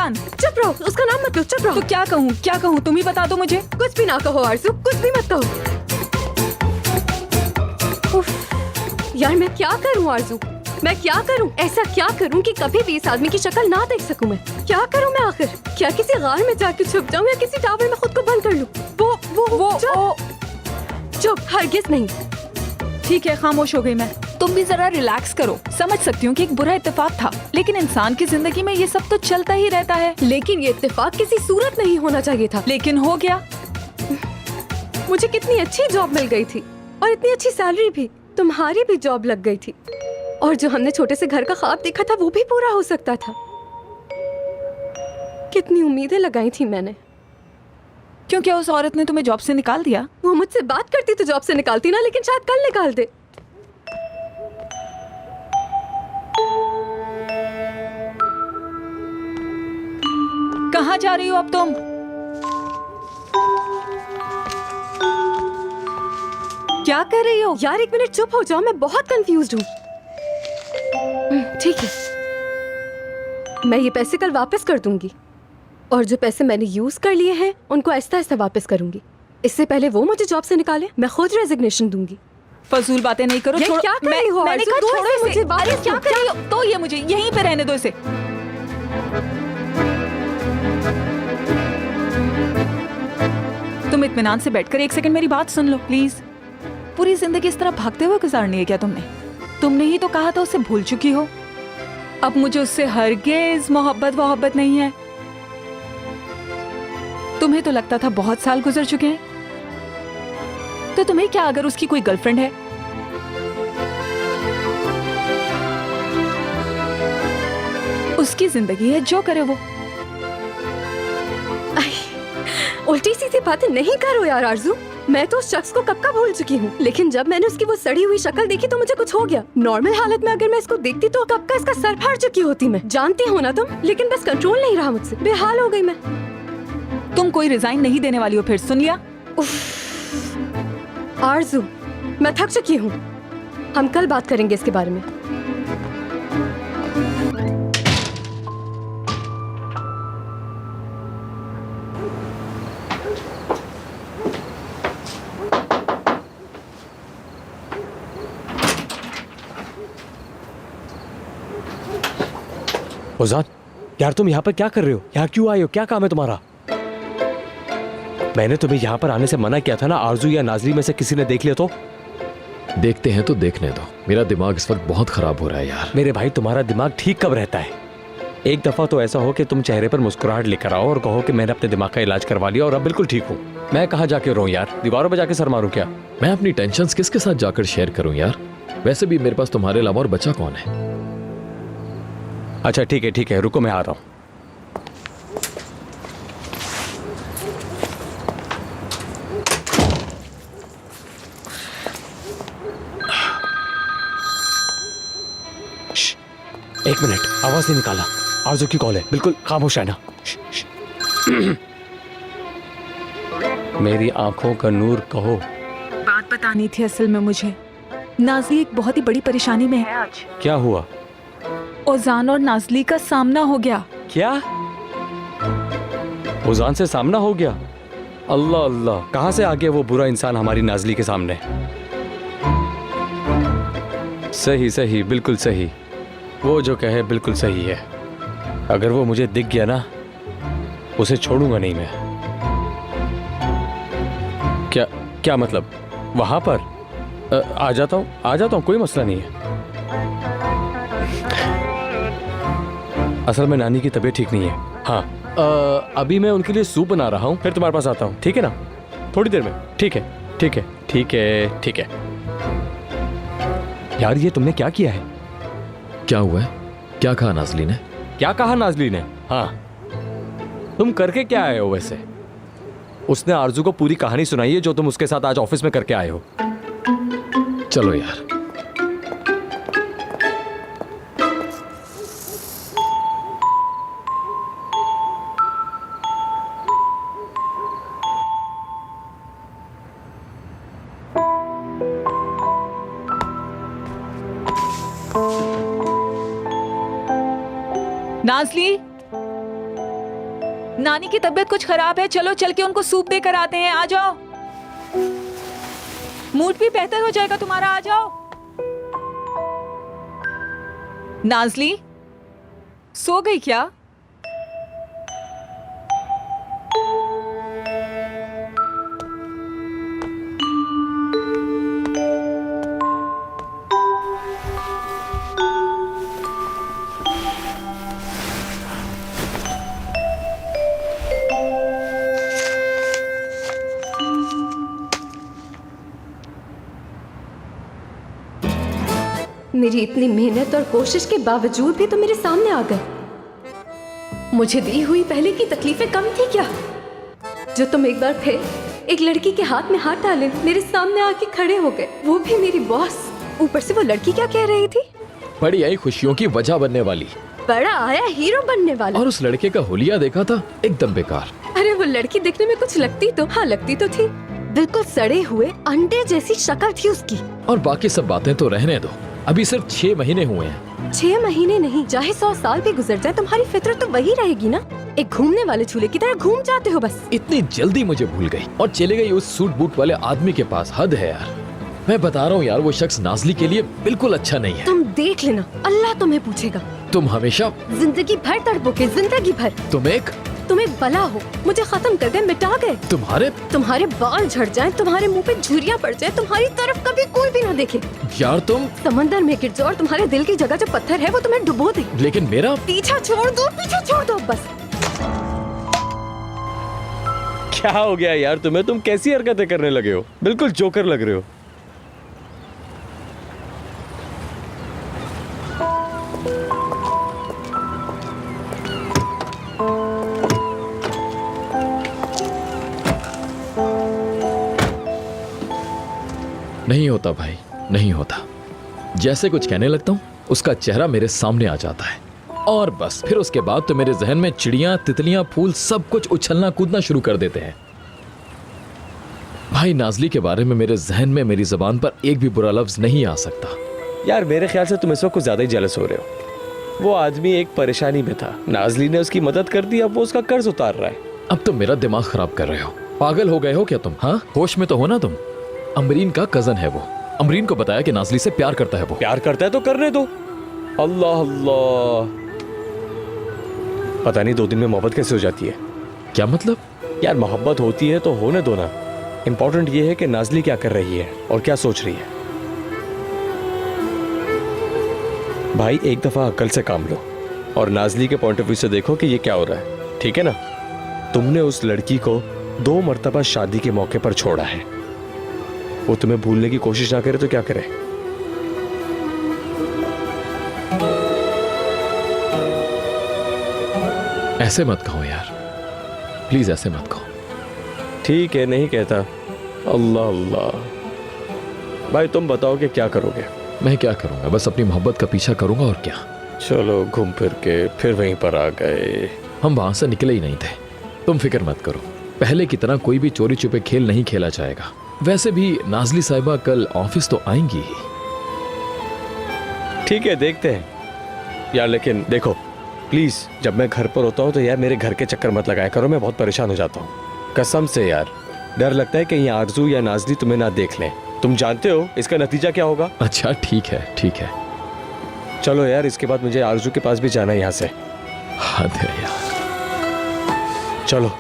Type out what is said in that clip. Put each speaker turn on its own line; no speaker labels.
इंसान।
चुप रहो, उसका नाम मत लो, चुप रहो।
तो क्या कहूँ, क्या कहूँ, तुम ही बता दो मुझे।
कुछ भी ना कहो आरज़ू, कुछ भी मत कहो। उफ, यार मैं क्या करूँ आरज़ू, मैं क्या करूँ? ऐसा क्या करूँ कि कभी भी इस आदमी की शक्ल ना देख सकूँ मैं? क्या करूँ मैं आखिर? क्या किसी गार में जाके छुप जाऊँ या किसी टावर में खुद को बंद कर लूँ? वो चुप, हरगिज़ नहीं।
ठीक है, खामोश हो गई मैं। तुम भी जरा रिलैक्स करो। समझ सकती हूँ कि एक बुरा इत्तेफाक था, लेकिन इंसान की जिंदगी में ये सब तो चलता ही रहता है।
लेकिन ये इत्तेफाक किसी सूरत नहीं होना चाहिए था।
लेकिन हो गया।
मुझे कितनी अच्छी जॉब मिल गई थी और इतनी अच्छी सैलरी भी। तुम्हारी भी जॉब लग गई थी और जो हमने छोटे से घर का ख्वाब देखा था वो भी पूरा हो सकता था। कितनी उम्मीदें लगाई थी मैंने।
क्यों, क्या उस औरत ने तुम्हें जॉब से निकाल दिया?
वो मुझसे बात करती तो जॉब से निकालती ना, लेकिन शायद कल निकाल दे।
कहाँ जा रही हो अब तुम? क्या कर रही हो?
यार एक मिनट चुप हो जाओ, मैं बहुत कंफ्यूज्ड हूँ। ठीक है, मैं ये पैसे कल वापस कर दूंगी और जो पैसे मैंने यूज कर लिए हैं उनको आहिस्ता आहिस्ता वापस करूंगी। इससे पहले वो मुझे जॉब से निकाले, मैं खुद रेजिग्नेशन दूंगी।
फजूल बातें नहीं करो।
ये क्या कर रही हो?
मैंने कहा छोड़ो इसे।
मुझे बात
अरे क्या कर रही हो? तो ये मुझे यहीं पे रहने दो इसे। तुम इत्मीनान से बैठकर एक सेकंड मेरी बात सुन लो प्लीज। पूरी जिंदगी इस तरह भागते हुए गुजारनी है क्या तुमने? तुमने ही तो कहा था उसे भूल चुकी हो। अब मुझे उससे हरगिज मोहब्बत नहीं है। तुम्हें तो लगता था बहुत साल गुजर चुके हैं। तो तुम्हें क्या अगर उसकी कोई गर्लफ्रेंड है? उसकी जिंदगी है, जो करे वो।
उल्टी सीधी बातें नहीं करो यार आरज़ू। मैं तो उस शख्स को कब का भूल चुकी हूँ, लेकिन जब मैंने उसकी वो सड़ी हुई शक्ल देखी तो मुझे कुछ हो गया। नॉर्मल हालत में अगर मैं इसको देखती तो कब का इसका सर फाड़ चुकी होती मैं। जानती हो ना तुम, लेकिन बस कंट्रोल नहीं रहा मुझसे, बेहाल हो गई मैं।
तुम कोई रिजाइन नहीं देने वाली हो फिर, सुन लिया?
आरज़ू, मैं थक चुकी हूँ। हम कल बात करेंगे इसके बारे में।
उजान, यार तुम यहाँ पर क्या कर रहे हो? यहाँ क्यों आए हो? क्या काम है तुम्हारा? मैंने तुम्हें यहाँ पर आने से मना किया था ना। आरजू या नाजरी में से किसी ने देख लिया तो?
देखते हैं तो देखने दो। मेरा दिमाग इस वक्त बहुत खराब हो रहा है यार।
मेरे भाई, तुम्हारा दिमाग ठीक कब रहता है? एक दफा तो ऐसा हो कि तुम चेहरे पर मुस्कुराहट लेकर आओ और कहो कि मैंने अपने दिमाग का इलाज करवा लिया और अब बिल्कुल ठीक हूँ। मैं कहाँ जाके रोऊं यार? दीवारों पर जाके सर मारूं क्या?
मैं अपनी टेंशन्स किसके साथ जाकर शेयर करूं यार? वैसे भी मेरे पास तुम्हारे अलावा और बचा कौन है?
अच्छा ठीक है, रुको मैं आ रहा हूँ। एक मिनट, आवाज नहीं निकाला। आरजू की कॉल है, बिल्कुल खामोश रहना। मेरी आंखों का नूर कहो।
बात बतानी थी असल में मुझे। नाज़ली एक बहुत ही बड़ी परेशानी में है आज।
क्या हुआ?
ओजान और नाज़ली का सामना हो गया।
क्या? ओजान से सामना हो गया? अल्लाह अल्लाह, कहां से आ गया वो बुरा इंसान हमारी नाज़ली के सामने? सही, बिल्कुल सही। वो जो कहे बिल्कुल सही है। अगर वो मुझे दिख गया ना, उसे छोड़ूंगा नहीं मैं। क्या मतलब? वहां पर आ जाता हूं, कोई मसला नहीं है। असल में नानी की तबीयत ठीक नहीं है। हाँ, अभी मैं उनके लिए सूप बना रहा हूँ, फिर तुम्हारे पास आता हूँ, ठीक है ना? थोड़ी देर में। ठीक है। यार ये तुमने क्या किया है?
क्या हुआ है? क्या कहा नाज़ली ने?
क्या कहा नाज़ली ने? हाँ, तुम करके क्या आए हो वैसे? उसने आरजू को पूरी कहानी सुनाई है जो तुम उसके साथ आज ऑफिस में करके आए हो।
चलो यार।
नाज़ली, नानी की तबीयत कुछ खराब है, चलो चल के उनको सूप देकर आते हैं, आ जाओ। मूड भी बेहतर हो जाएगा तुम्हारा, आ जाओ। नाजली सो गई क्या?
मेरी इतनी मेहनत और कोशिश के बावजूद भी तो मेरे सामने आ गए। मुझे दी हुई पहले की तकलीफें कम थी क्या, जो तुम एक बार फिर एक लड़की के हाथ में हाथ डाले मेरे सामने आके खड़े हो गए, वो भी मेरी बॉस। ऊपर से वो लड़की क्या कह रही थी?
बड़ी आई खुशियों की वजह बनने वाली,
बड़ा आया हीरो बनने वाला।
और उस लड़के का हुलिया देखा था, एकदम बेकार।
अरे वो लड़की देखने में कुछ लगती तो, हाँ लगती तो थी, बिल्कुल सड़े हुए अंडे जैसी शक्ल थी उसकी।
और बाकी सब बातें तो रहने दो, अभी सिर्फ 6 महीने हुए हैं।
6 महीने नहीं, चाहे 100 साल भी गुजर जाए, तुम्हारी फितरत तो वही रहेगी ना। एक घूमने वाले झूले की तरह घूम जाते हो बस।
इतनी जल्दी मुझे भूल गई और चले गई उस सूट बूट वाले आदमी के पास। हद है यार, मैं बता रहा हूँ यार, वो शख्स नाजली के लिए बिल्कुल अच्छा नहीं है।
तुम देख लेना, अल्लाह तुम्हें पूछेगा।
तुम हमेशा
जिंदगी भर तड़पोगे, जिंदगी भर। तुम एक बला हो, मुझे खत्म कर गए, मिटा गए। तुम्हारे बाल झड़ जाएं, तुम्हारे मुंह पे झुर्रियां पड़ जाए, तुम्हारी तरफ कभी कोई भी ना देखे
यार। तुम
समंदर में गिर जाओ और तुम्हारे दिल की जगह जो पत्थर है वो तुम्हें डुबो दे।
लेकिन मेरा
पीछा छोड़ दो, पीछा छोड़ दो बस।
क्या हो गया यार तुम्हें? तुम कैसी हरकतें करने लगे हो? बिल्कुल जोकर लग रहे हो।
नहीं होता भाई, नहीं होता। जैसे कुछ कहने लगता हूँ उसका चेहरा मेरे सामने आ जाता है, और बस फिर उसके बाद तो मेरे जहन में चिड़ियां, तितलियां, फूल सब कुछ उछलना कूदना शुरू कर देते हैं। भाई नाजली के बारे में मेरे जहन में मेरी जबान पर एक भी बुरा लफ्ज नहीं आ सकता।
यार मेरे ख्याल से तुम इस वक्त कुछ ज्यादा ही जेलस हो रहे हो। वो आदमी एक परेशानी में था, नाजली ने उसकी मदद कर दी, अब वो उसका कर्ज उतार रहा है।
अब तुम मेरा दिमाग खराब कर रहे हो। पागल हो गए हो क्या तुम? हाँ, होश में तो हो ना तुम? अमरीन का कजन है वो। अमरीन को बताया कि नाजली से प्यार करता है वो।
प्यार करता है तो करने दो। अल्लाह अल्लाह, पता नहीं 2 दिन में मोहब्बत कैसे हो जाती है।
क्या मतलब?
यार मोहब्बत होती है तो होने दो ना। इंपॉर्टेंट ये है कि नाजली क्या कर रही है और क्या सोच रही है। भाई एक दफा अक्ल से काम लो और नाजली के पॉइंट ऑफ व्यू से देखो कि ये क्या हो रहा है, ठीक है ना? तुमने उस लड़की को 2 मर्तबा शादी के मौके पर छोड़ा है, वो तुम्हें भूलने की कोशिश ना करे तो क्या करे?
ऐसे मत कहो यार, प्लीज ऐसे मत कहो।
ठीक है, नहीं कहता। अल्लाह अल्लाह। भाई तुम बताओ कि क्या करोगे?
मैं क्या करूंगा, बस अपनी मोहब्बत का पीछा करूंगा और क्या।
चलो घूम फिर के फिर वहीं पर आ गए।
हम वहां से निकले ही नहीं थे। तुम फिक्र मत करो, पहले की तरह कोई भी चोरी छुपे खेल नहीं खेला जाएगा। वैसे भी नाजली साहिबा कल ऑफिस तो आएंगी ही।
ठीक है, देखते हैं यार। लेकिन देखो प्लीज, जब मैं घर पर होता हूँ तो यार मेरे घर के चक्कर मत लगाया करो, मैं बहुत परेशान हो जाता हूँ कसम से यार। डर लगता है कि ये आरजू या नाजली तुम्हें ना देख लें। तुम जानते हो इसका नतीजा क्या होगा।
अच्छा ठीक है, ठीक है।
चलो यार, इसके बाद मुझे आरजू के पास भी जाना है यहाँ से।
हद है यार।
चलो।